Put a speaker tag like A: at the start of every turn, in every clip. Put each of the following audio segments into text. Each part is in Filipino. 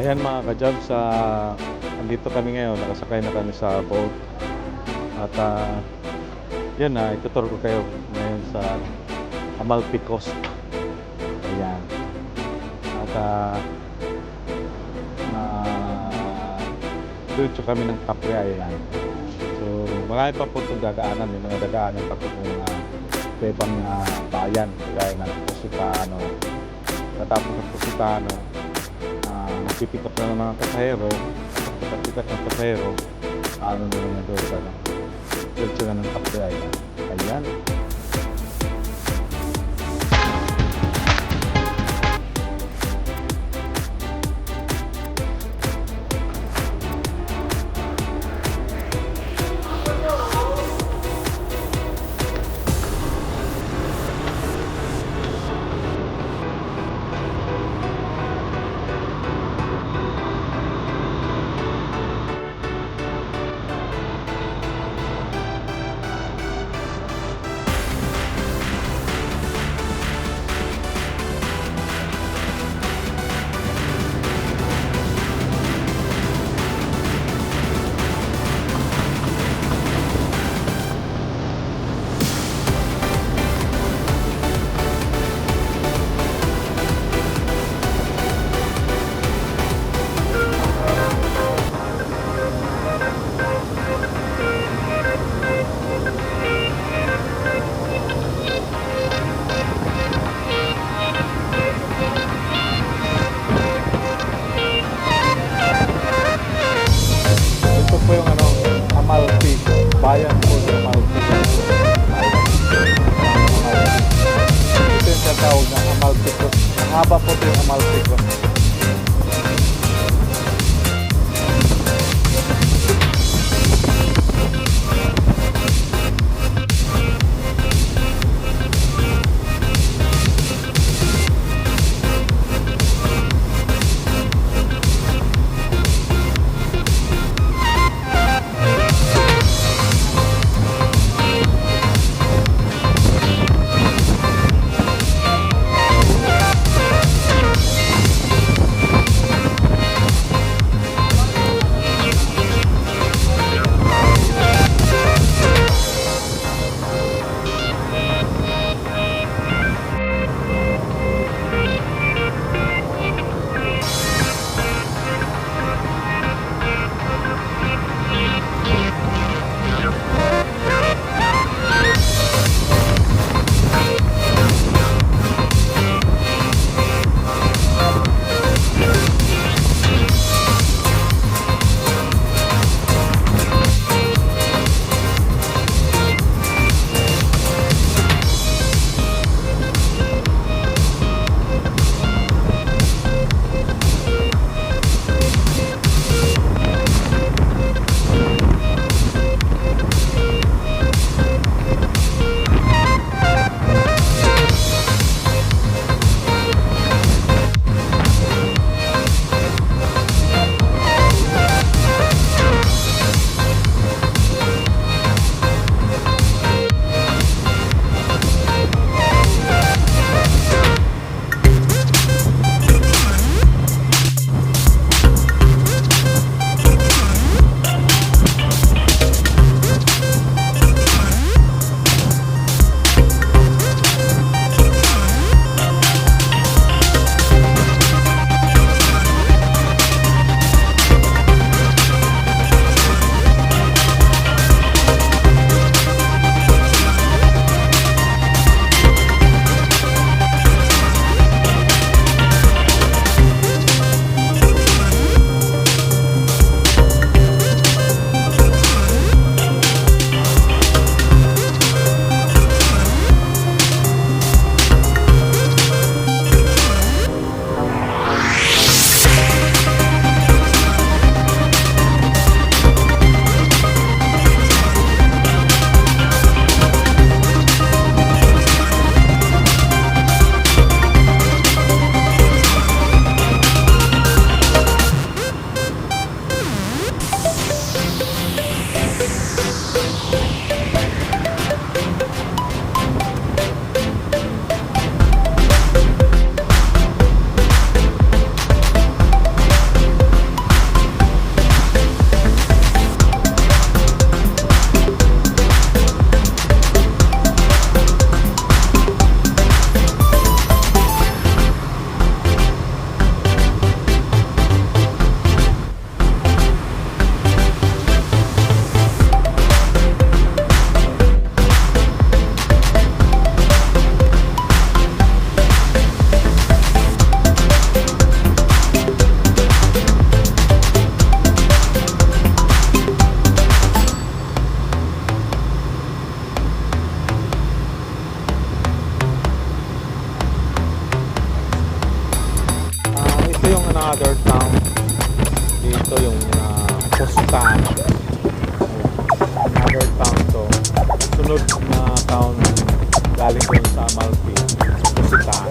A: Ayan mga ka-jobs, andito kami ngayon, nakasakay na kami sa boat. At yan na, ituturo ko kayo ngayon sa Amalfi Coast. Ayan. At diretso kami ng Capri Island. So marami pa po itong dadaanan, yung mga dadaanan pa po ng ibang bayan, kagaya ng Positano. Natapos ng Positano, magpipick up na ng mga pasahero. Pagpipick up ng pasahero, ano na naman doon sa diretso na ng Capri Island. Ayan. mother town dito yung Pusitan. Mother town to. Sunod na town galing doon sa Amalfi, Pusitan.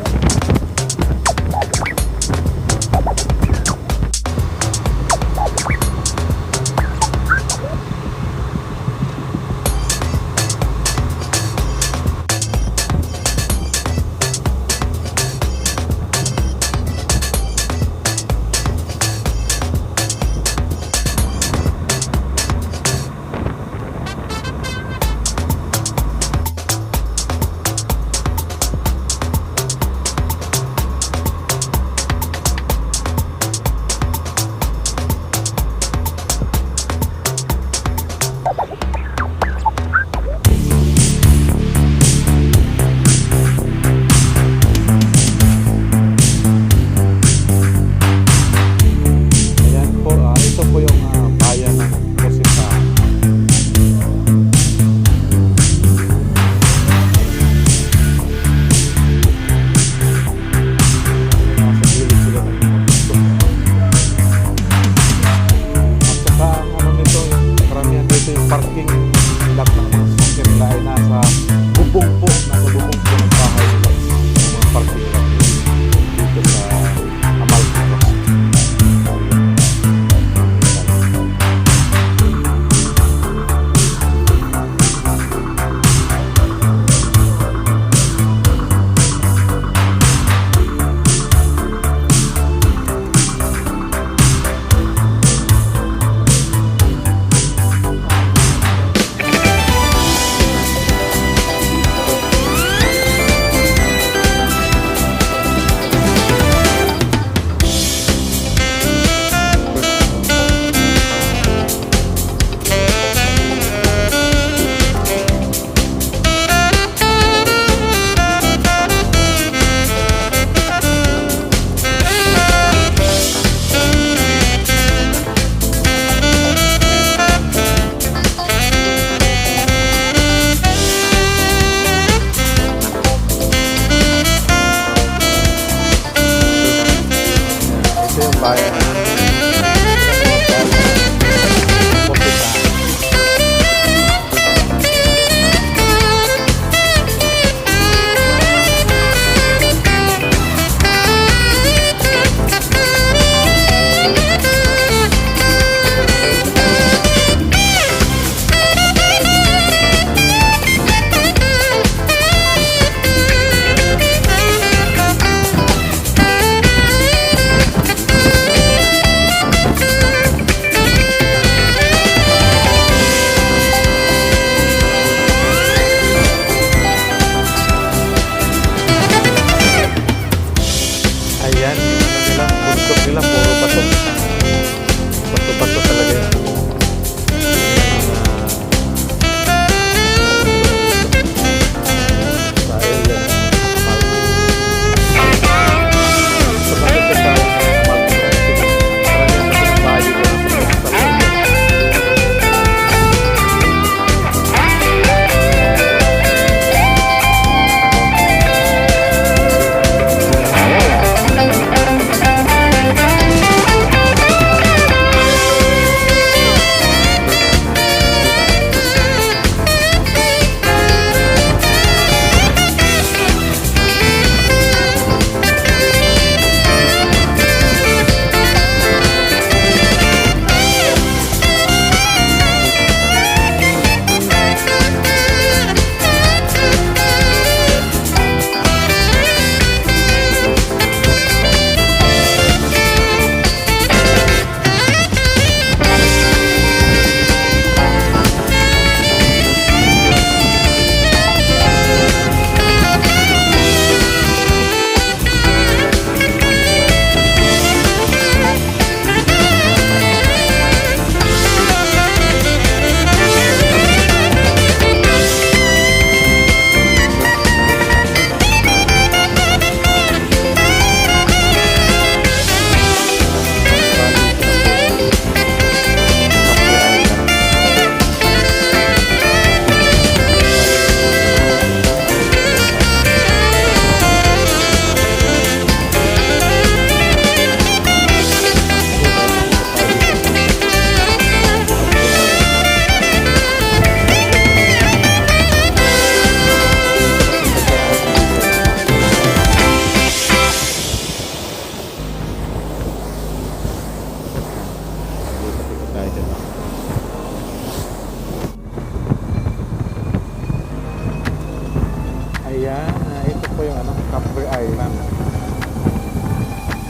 A: Ayan, ito po yung ano, Capri Island.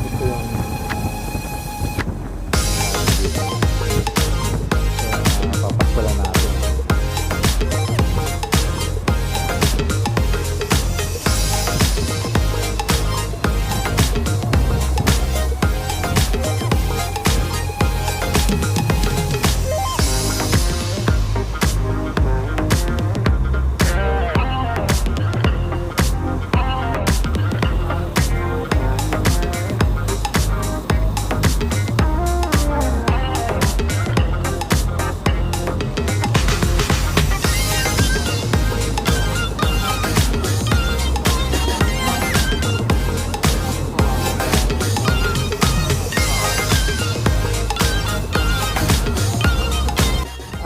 A: Ito yung papaspalan natin.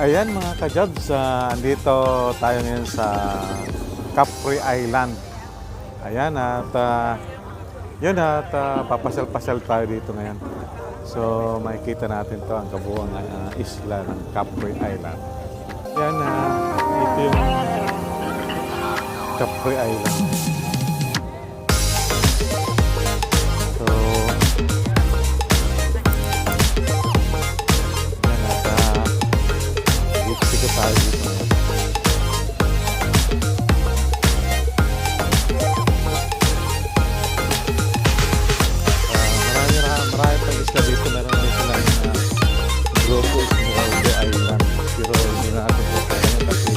A: Ayan mga ka-jobs, andito tayo ngayon sa Capri Island. Ayan yun at papasyal-pasyal tayo dito ngayon. So makikita natin to ang kabuuan isla ng Capri Island. Ayan, ito yung Capri Island. So dito tayo dito. Marami pang isla dito. Meron din silang Grotto Esmeralda Island. Pero hindi na natin po tayo kasi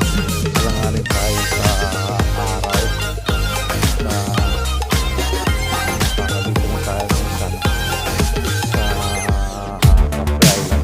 A: alanganin tayo sa araw. Para dito na tayo sa Capri Island.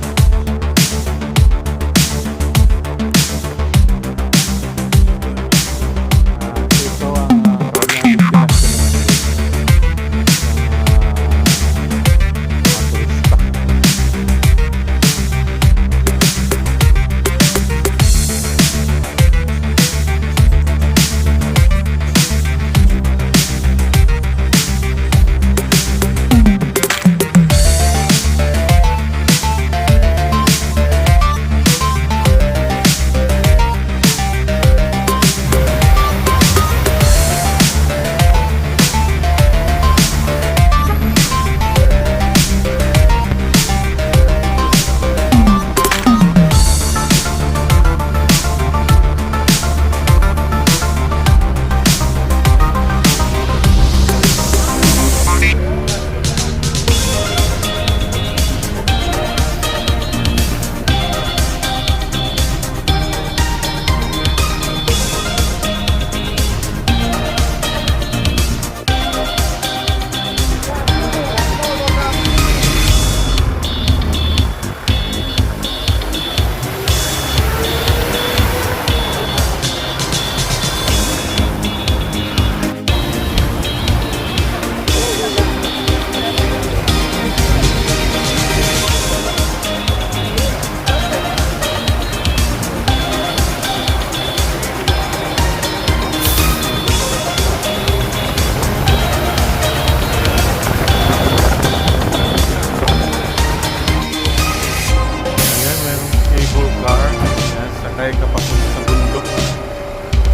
A: Sakay ka papunta sa bundok.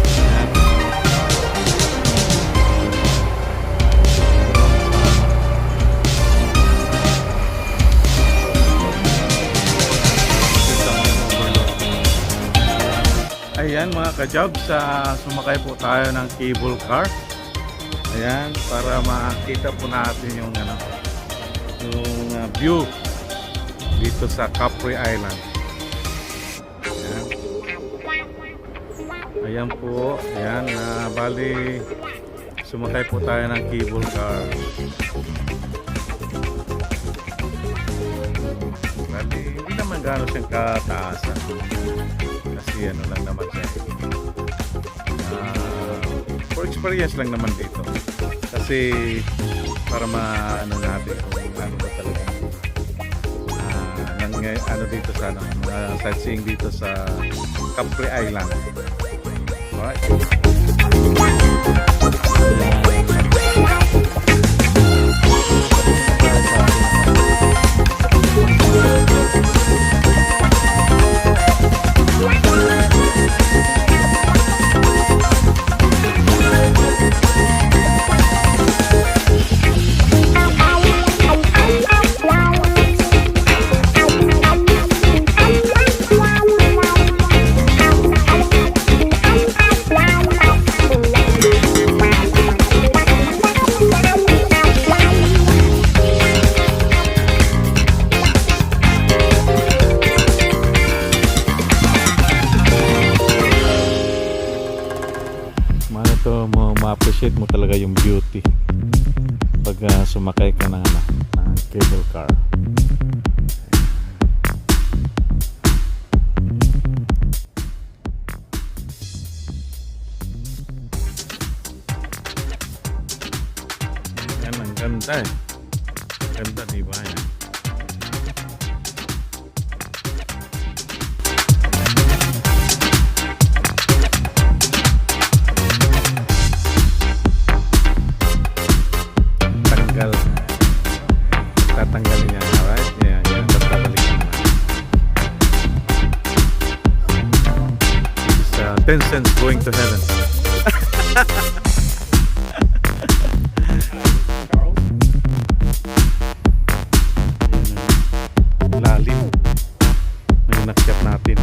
A: Ayan. Ayan mga ka-jobs, sumakay po tayo ng cable car. Ayan, para makita po natin yung view dito sa Capri Island. Ayan po, ayan, bali sumakay po tayo ng cable car. Bali, hindi naman gano'n siyang kataasan. Kasi ano lang naman siya. For experience lang naman dito. Kasi para maano natin kung ano ba talaga. Ano dito sa sightseeing dito sa Capri Island. Alright. Ito mo ma-appreciate mo talaga yung beauty pag sumakay ka ng cable car. Yan ang ganda eh. Ganda, di ba yan? Tatanggalin niya, alright? Yeah, yeah, tatanggalin niya. This is 10 cents going to heaven. Lalim na inakyat natin.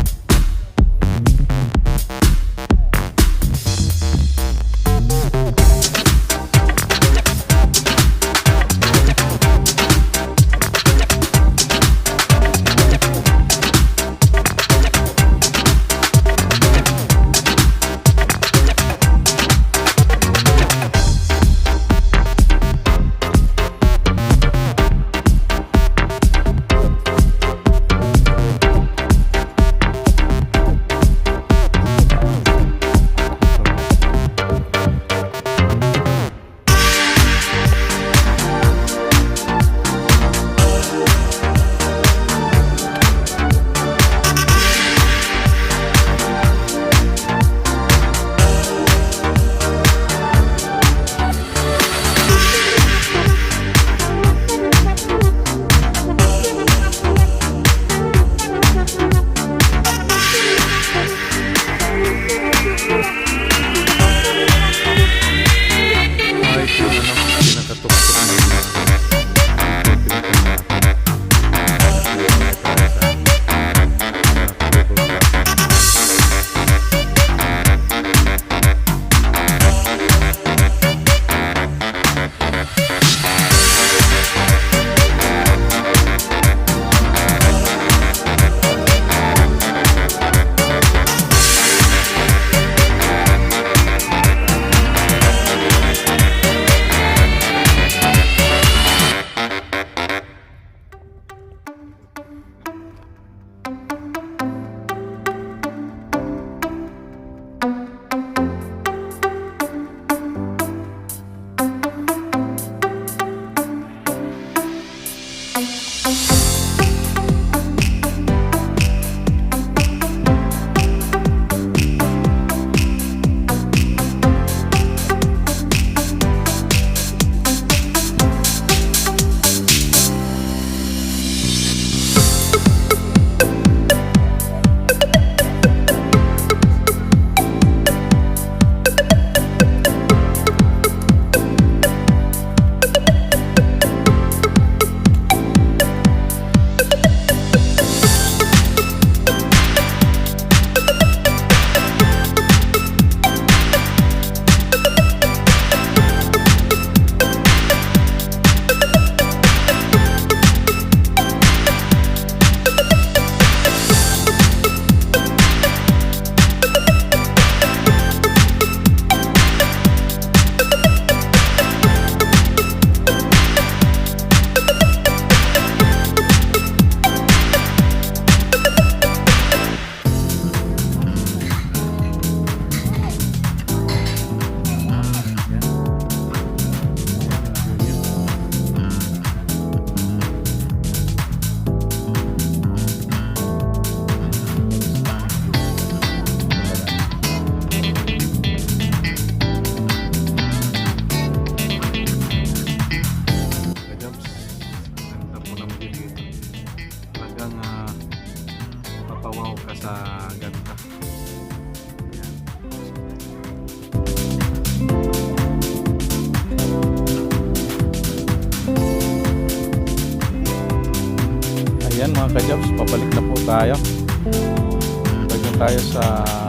A: Ayan mga ka-jobs, pabalik na po tayo. Balik na tayo sa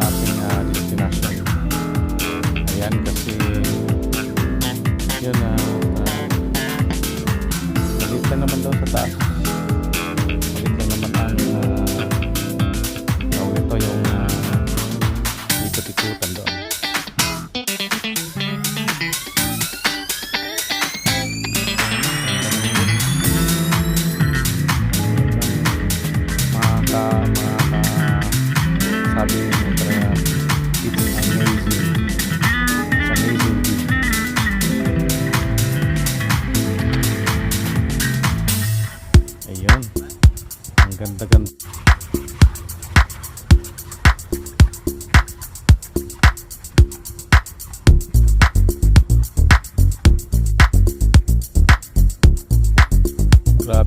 A: ating destination. Ayan kasi yun maliit lang naman daw sa taas. Maliit lang naman ang ito yung ikot-ikutan doon.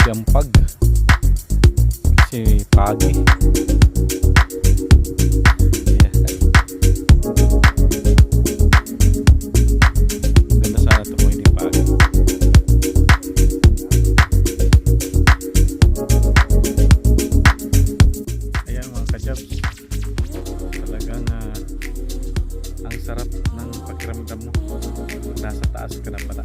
A: Gampag. Kasi pagi. Ayan. Ganda sana ito kung hindi pagi. Ayan mga kajab. Talagang ang sarap ng pakiramdam mo pag nasa taas ka na pala.